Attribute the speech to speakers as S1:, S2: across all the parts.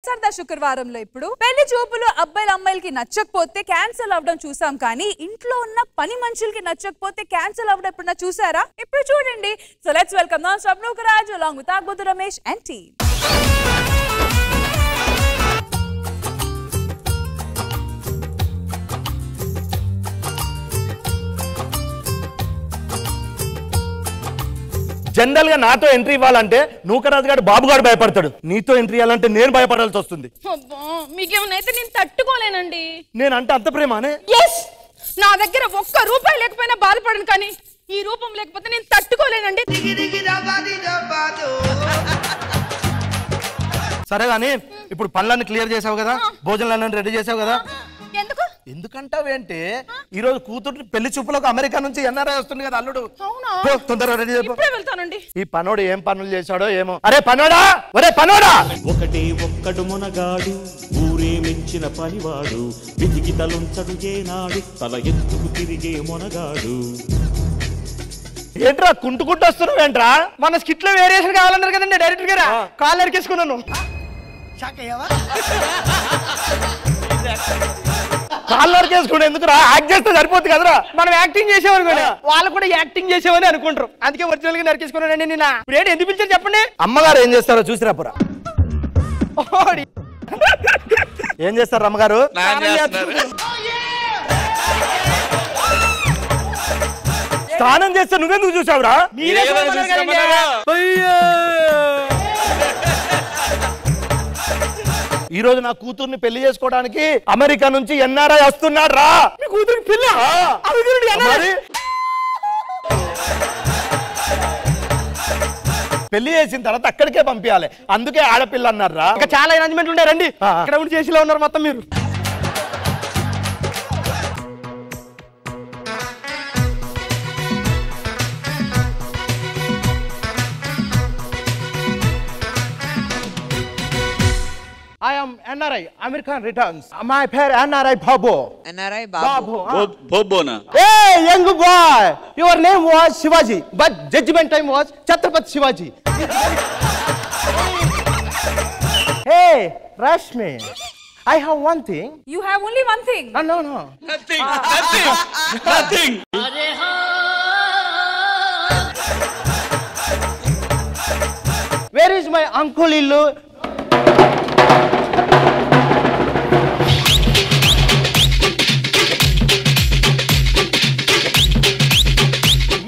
S1: సరదా శుక్రవారంలో ఇప్పుడు పెళ్లి చూపులు అబ్బాయిల అమ్మాయిలకి నచ్చకపోతే క్యాన్సిల్ అవ్వడం చూసాం, కానీ ఇంట్లో ఉన్న పని మనుషులకి నచ్చకపోతే క్యాన్సిల్ అవ్వడం ఎప్పుడన్నా చూసారా? ఇప్పుడు చూడండి. So let's welcome non stop Nookaraj along with Agbodhu Ramesh and team.
S2: General గా నాతో ఎంట్రీ ఇవ్వాలంటే నూకరాజు గారు బాబుగాడు భయపడతాడు, నీతో ఎంట్రీ ఇవ్వాలంటే నేను భయపడాల్సి వస్తుంది.
S3: మీకేమైతే నేను తట్టుకోలేనండి.
S2: నేనంటే అంత ప్రేమానే?
S3: ఎస్, నా దగ్గర ఒక్క రూపాయి లేకపోయినా బాధపడను, కానీ ఈ రూపం లేకపోతే నేను తట్టుకోలేనండి.
S2: సరే గానీ ఇప్పుడు పనులన్నీ క్లియర్ చేసావు కదా, భోజనాలన్నీ రెడీ చేసావు కదా,
S3: ఎందుకు
S2: ఎందుకంటావేంటే ఈ రోజు కూతురు పెళ్లి చూపులకు అమెరికా నుంచి ఎన్ఆర్ఐ వస్తుంది కదా అల్లుడు.
S3: అవునా?
S2: తొందరగా రెడీ చేయి.
S3: ఇప్పుడే వెళ్తానండి.
S2: ఈ పనోడు ఏం పనులు చేశాడో ఏమో. అరే పనోడా, ఒరే పనోడా!
S4: ఒకటే ఒక్కడు మునగాడు, ఊరే మెచ్చిన పనివాడు, వెతికి తలుంచడు ఏనాడు, తల ఎత్తుకు తిరిగే మునగాడు.
S2: ఏంట్రా కుంటుకుంటూ వస్తున్నావు ఏంట్రా?
S5: మన స్కిట్ లో వేరియేషన్ కావాలన్నారు కదండి డైరెక్టర్ గారు, కాళ్ళు ఎరికేసుకున్నాను.
S2: కాళ్ళర్ చేసుకుంటే ఎందుకురా? యాక్ట్ చేస్తే సరిపోతుంది కదరా.
S5: మనం యాక్టింగ్ చేసేవారు కూడా, వాళ్ళు కూడా యాక్టింగ్ చేసేవని అనుకుంటారు, అందుకే ఒరిజినల్ గా నరికేసుకున్నానండి నిన్న. ఇప్పుడు ఏంటి ఎందుకు పిలిచారు చెప్పండి?
S2: అమ్మగారు ఏం చేస్తారో చూసిరా పురా. ఏం చేస్తారు అమ్మగారు? స్నానం చేస్తే నువ్వెందుకు చూసావురా? ఈ రోజు నా కూతుర్ని పెళ్లి చేసుకోవడానికి అమెరికా నుంచి ఎన్ఆర్ఐ వస్తున్నాడు రా.
S5: మీ కూతురికి పిల్ల
S2: పెళ్లి చేసిన తర్వాత అక్కడికే పంపించాలి, అందుకే ఆడపిల్ల అన్నారు రా.
S5: ఇంకా చాలా అరేంజ్మెంట్ ఉండారండి, ఇక్కడ ఉండి చేసేలా ఉన్నారు మొత్తం మీరు. I am NRI, American Returns. My pair NRI Babu.
S6: NRI Babu.
S4: Babu na.
S5: Hey, young boy. Your name was Shivaji, but judgment time was Chhatrapati Shivaji. Hey, Rashmi. I have one thing.
S1: You have only one thing.
S5: No.
S4: Nothing.
S5: Where is my uncle Illu?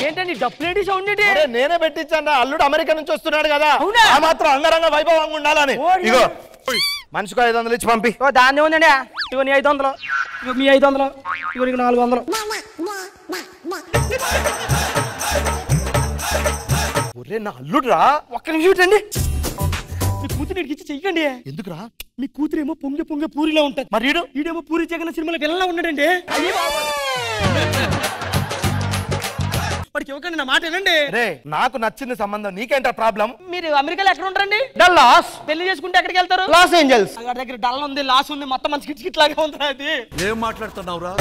S5: ఏంటండి డప్లేటి sound ఏంటి?
S2: నేనే పెట్టించాను, అల్లుడు America నుంచి వస్తున్నాడు కదా, ఆ మాత్రం అంగరంగ వైభవంగా ఉండాలని. ఇగో మనిషికి 500 ఇచ్చి పంపి.
S5: దాన్నే ఉందండి, ఇగో నీ 500, ఇగో మీ 500, ఇగో నీకు 400.
S2: ఒరే నా అల్లుడు రా.
S5: ఒక్క నిమిషం అండి, మీ కూతురు ఇచ్చి చెయ్యండి.
S2: ఎందుకురా?
S5: మీ కూతురేమో పొంగే పూరిలో ఉంటుంది,
S2: మరి
S5: ఈడేమో పూరి జగన్ సినిమాలో పిల్లలా ఉన్నాడండి. వాడికి ఇవ్వకండి, నా మాట వినండి.
S2: రే నాకు నచ్చింది సంబంధం, నీకేంట ప్రాబ్లం?
S5: మీరు అమెరికాలో ఎక్కడ ఉంటారండి? డల్లాస్. పెళ్లి చేసుకుంటే ఎక్కడికి వెళ్తారు? Los Angeles. అక్కడ దగ్గర డల్ ఉంది, లాస్ ఉంది, మొత్తం మన స్కిట్ లాగా ఉంటుంది. అది
S2: ఏం మాట్లాడుతున్నావురా?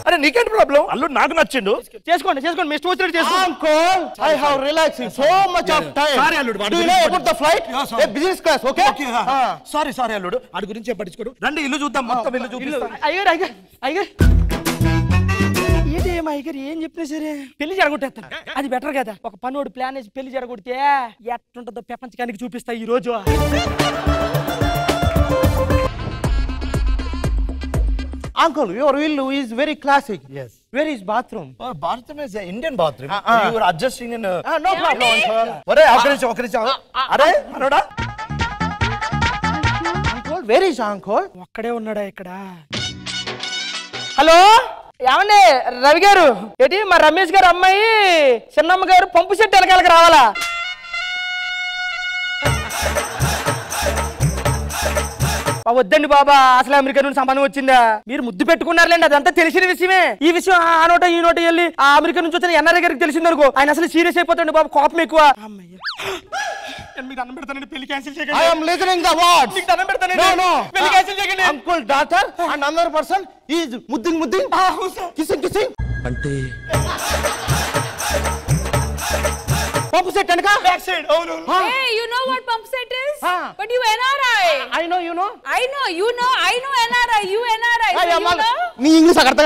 S2: అరే నీకేంటి ప్రాబ్లం? అల్లుడు నాకు నచ్చిండు,
S5: చేసుకోండి మీ ఇష్టం వచ్చినట్టు చేసుకోండి. Uncle, I have relaxing so much of time.
S2: Sorry అల్లుడు.
S5: Do you know about the flight? A business class, okay?
S2: Sorry అల్లుడు, వాడి గురించి పట్టించుకోడు. రండి ఇల్లు చూద్దాం, మొత్తం ఇల్లు చూపిస్తాం.
S5: అయ్యగారు ఏదేమో అయ్యగారు ఏం చెప్పినా సరే పెళ్లి జరగొట్టేస్తాను, అది బెటర్ కదా. ఒక పనోడు ప్లాన్ వేసి పెళ్లి జరగొడితే ఎట్టుంటుందో ప్రపంచకానికి చూపిస్తా ఈ రోజు. Uncle, your willu is very classic.
S2: Yes.
S5: Where is bathroom?
S2: Bathroom is an Indian bathroom. You are adjusting in.
S5: No problem, uncle.
S2: ఒరే ఒకరినిచ్చా. అరే మనోడా.
S5: Uncle, where is uncle? ఒక్కడే ఉన్నాడా ఇక్కడ? హలో, ఏమండి రవి గారు? ఏంటి మా రమేష్ గారు అమ్మాయి చిన్నమ్మ గారు పంపు సెట్ వెనకాలకి రావాలా? వద్దండి బాబా, అసలు అమెరికా నుండి సంబంధం వచ్చిందా? మీరు ముద్దు పెట్టుకున్నారులేండి, అదంతా తెలిసిన విషయమే. ఈ విషయం ఆ నోట ఈ నోట వెళ్ళి ఆ అమెరికా నుంచి వచ్చిన ఎన్ఆర్ఐ గారికి తెలిసిందనుకో, ఆయన అసలు సీరియస్ అయిపోతాడు బాబు, కోపం ఎక్కువ. మీకు దండం పెడతానండి, పెళ్లి క్యాన్సిల్ చేయకండి.
S2: I am listening the words.
S5: మీకు దండం పెడతానండి,
S2: No, no.
S5: పెళ్లి క్యాన్సిల్ చేయకండి.
S2: Uncle, daughter and another person is mudding. Kissing.
S4: అంటే
S2: పంపు సెట్ అనక
S5: బ్యాక్ సైడ్. అవును.
S1: Hey, you know what pump set is?
S2: Huh.
S1: But you NRI.
S2: I know, you know.
S1: I know, you know, I know NRI. You NRI. So you know?
S2: నీ English అర్థం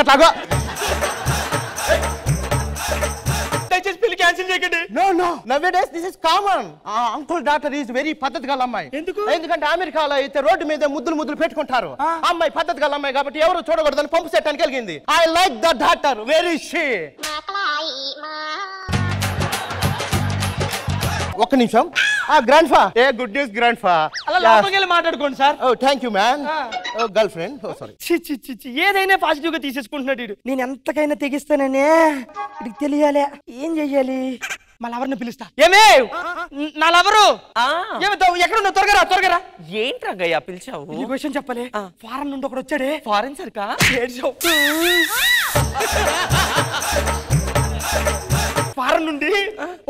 S5: దయచేసి పెళ్లి cancel చేయకండి.
S2: No. Nowadays this is common. Uncle daughter is very పద్ధతి గల అమ్మాయి. ఎందుకంటే అమెరికాలో అయితే రోడ్డు మీద ముద్దులు పెట్టుకుంటారు. అమ్మాయి పద్ధతి గల అమ్మాయి కాబట్టి ఎవరు చూడకూడదని పంపు సెట్ అని కలిగింది. I like the daughter very she. ఒక్క నిమిషం. గ్రాండ్ ఫా, ఏ గుడ్ న్యూస్ గ్రాండ్ ఫా.
S5: అలా లోపలికి వెళ్ళి మాట్లాడుకోండి sir.
S2: Oh thank you man. Girl friend. Oh sorry.
S5: చి ఏదైనా పాజిటివ్ గా తీసేసుకుంటున్నాడు వీడు. నేను ఎంతకైనా తెగిస్తాననే వీడికి తెలియాలి. ఏం చెయ్యాలి? మా లవర్ని పిలుస్తా. ఏమే నా లవరు ఎక్కడున్నా? త్వరగా రా.
S6: ఏంటి రంగయ్య పిలిచావు?
S5: ఈ క్వశ్చన్ చెప్పలే. ఫారెన్ నుండి ఒకడు వచ్చాడే.
S6: ఫారెన్ సర్కా?
S5: ఫారెన్ నుండి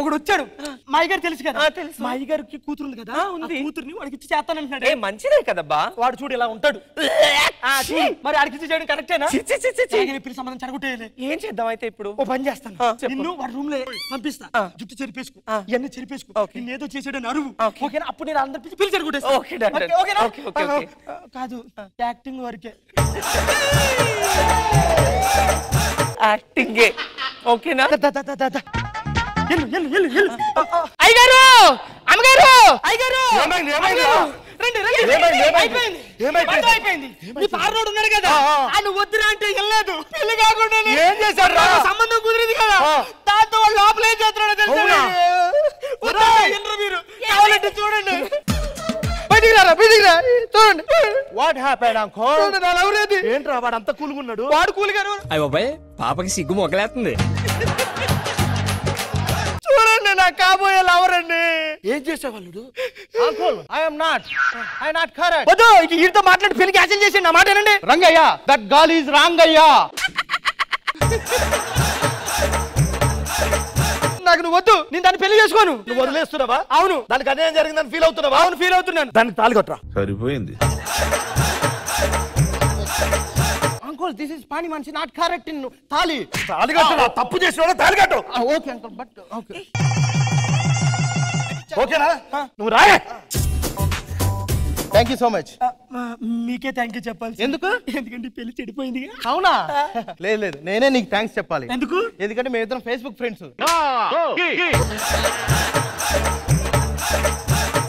S5: ఒకడు వచ్చాడు. మా అయ్యగారు తెలుసు కదా?
S6: తెలుసు.
S5: మా అయ్యగారికి కూతురు ఉంది కదా,
S6: ఉంది.
S5: కూతుర్ని వాడికి ఇచ్చి చేస్తానంటున్నాడు.
S6: ఏ మంచిదే కదబ్బా.
S5: వాడు చూడు ఇలా ఉంటాడు. మరి ఆడికి ఇచ్చి చేయడం కరెక్టేనా? పిలిచి సంబంధం చెడగొట్టేయాలి.
S6: ఏం చేద్దాం అయితే ఇప్పుడు?
S5: ఓ పని చేస్తాను,
S6: చెప్పు.
S5: నిన్ను వాడి రూమ్ లో పంపిస్తా. జుట్టు చెరిపేసుకో, ఇవన్నీ చెరిపేసుకో,
S6: Okay.
S5: నేనేదో చేసాడని అరువు.
S6: Okay.
S5: ఓకేనా? అప్పుడు నేను అందరి పిలిచి చెడగొట్టేస్తా.
S6: Okay, done, done.
S5: ఓకేనా?
S6: Okay.
S5: కాదు, యాక్టింగ్ వరకే.
S6: యాక్టింగే ఓకేనా?
S5: అయ్యగారు, అమ్మగారు, అయ్యగారు, రండి. అయిపోయింది. మీ పార్లోడు ఉన్నాడు కదా, ఆయన వద్దురా అంటే వెళ్ళలేదు. పెళ్లి కాకుండా
S2: ఏం చేశారు?
S5: సంబంధం కుదిరింది కదా, దాంతో వాళ్ళు లోపల ఏం చేస్తున్నాడో తెలుసా? మీరు కావాలంటే చూడండి. బయటికి రా చూడండి.
S2: What happened uncle?
S5: నా లవరేది.
S2: ఏంట్రా వాడు అంత కూలుగున్నాడు?
S5: వాడు కూలిగారు.
S6: అయ్య బాబాయ్, పాపకి సిగ్గు మొగలేస్తుంది.
S5: చూడండి, నా కాబోయే లవరండి.
S2: ఏం చేసేవాళ్ళు? Uncle, I not correct.
S5: వద్దు, ఇక వీరితో మాట్లాడి పెళ్లి క్యాన్సిల్ చేసి నా మాట వినండి.
S2: రంగయ్య, దట్ గర్ల్ ఈజ్ రాంగయ్య.
S5: నాకు నువ్వు వద్దు, నేను దాన్ని పెళ్లి చేసుకోను.
S2: నువ్వు వదిలేస్తున్నావా?
S5: అవును.
S2: దానికి అన్యాయం జరిగిందని ఫీల్ అవుతున్నావా?
S5: అవును, ఫీల్ అవుతున్నాను.
S2: దానికి తాళి కట్టరా.
S7: సరిపోయింది.
S2: అంకుల్, దిస్ ఇస్ పని మనిషి నాట్ కరెక్ట్. తాళి కట్టరా. తప్పు చేసిన తాళి కట్టు. Okay uncle, but okay. ఓకేనా? నువ్వు రాయే. Thank you so much.
S5: మీకే థ్యాంక్ యూ చెప్పాలి.
S2: ఎందుకు?
S5: ఎందుకంటే పెళ్లి చెడిపోయింది.
S2: అవునా? లేదు, నేనే నీకు థ్యాంక్స్ చెప్పాలి.
S5: ఎందుకు?
S2: ఎందుకంటే మేమిద్దరం ఫేస్బుక్ ఫ్రెండ్స్.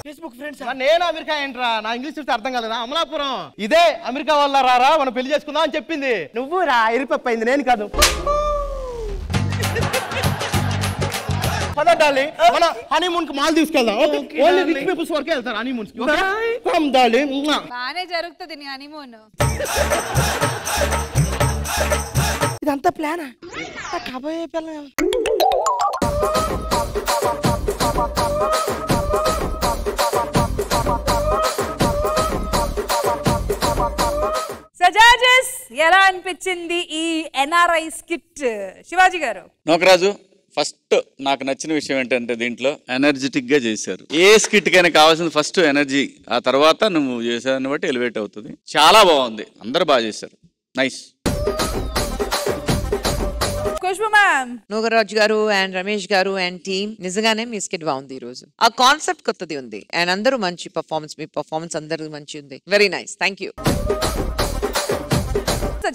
S5: Facebook friends.
S2: నేను అమెరికా ఏంట్రా, నా ఇంగ్లీష్ చూస్తే అర్థం కాలేదా? అమలాపురం ఇదే అమెరికా వల్ల రారా మనం పెళ్లి చేసుకుందాం అని చెప్పింది. నువ్వు రా, ఎరిపప్పు నేను కాదు. పదండి, మన హనీమూన్ కి మాల్ తీసుకెళ్దాం. ఓన్లీ రిచ్ పీపుల్స్ వరకే వెళ్తారు హనీమూన్స్ కి. Come darling.
S1: బానే జరుగుతుంది నీ హనీమూన్.
S5: ఇదంతా ప్లానా? కాబోయే పిల్ల.
S1: సజాజెస్, ఎలా అనిపించింది ఈ ఎన్ఆర్ఐ స్కిట్? శివాజీ గారు.
S8: నోకరాజు, ఫస్ట్ నాకు నచ్చిన విషయం ఏంటంటే దీంట్లో ఎనర్జెటిక్ గా చేశారు. ఏ స్కిట్ కైనా కావాల్సింది ఫస్ట్ ఎనర్జీ, ఆ తర్వాత నువ్వు చేసాన్ని బట్టి ఎలివేట్ అవుతుంది. చాలా బాగుంది, అందరు బాగా చేశారు. నైస్.
S1: ఖుష్బూ మ్యామ్.
S9: నోగరాజు గారు అండ్ రమేష్ గారు అండ్ టీమ్ నిజంగానే మీ స్కిట్ బాగుంది ఈ రోజు. ఆ కాన్సెప్ట్ కొత్తది ఉంది అండ్ అందరూ మంచి పర్ఫార్మెన్స్, మీ పర్ఫార్మెన్స్ అందరూ మంచి ఉంది. Very nice, thank you.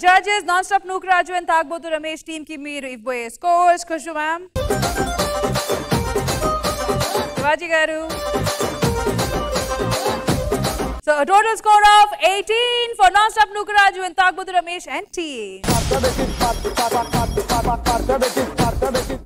S1: Judges, non-stop Nukraju and Tagbotu Ramesh team ki meer ivoye scores. Khushu ma'am. Shivaji garu. So a total score of 18 for non-stop Nukraju and Tagbotu Ramesh and team.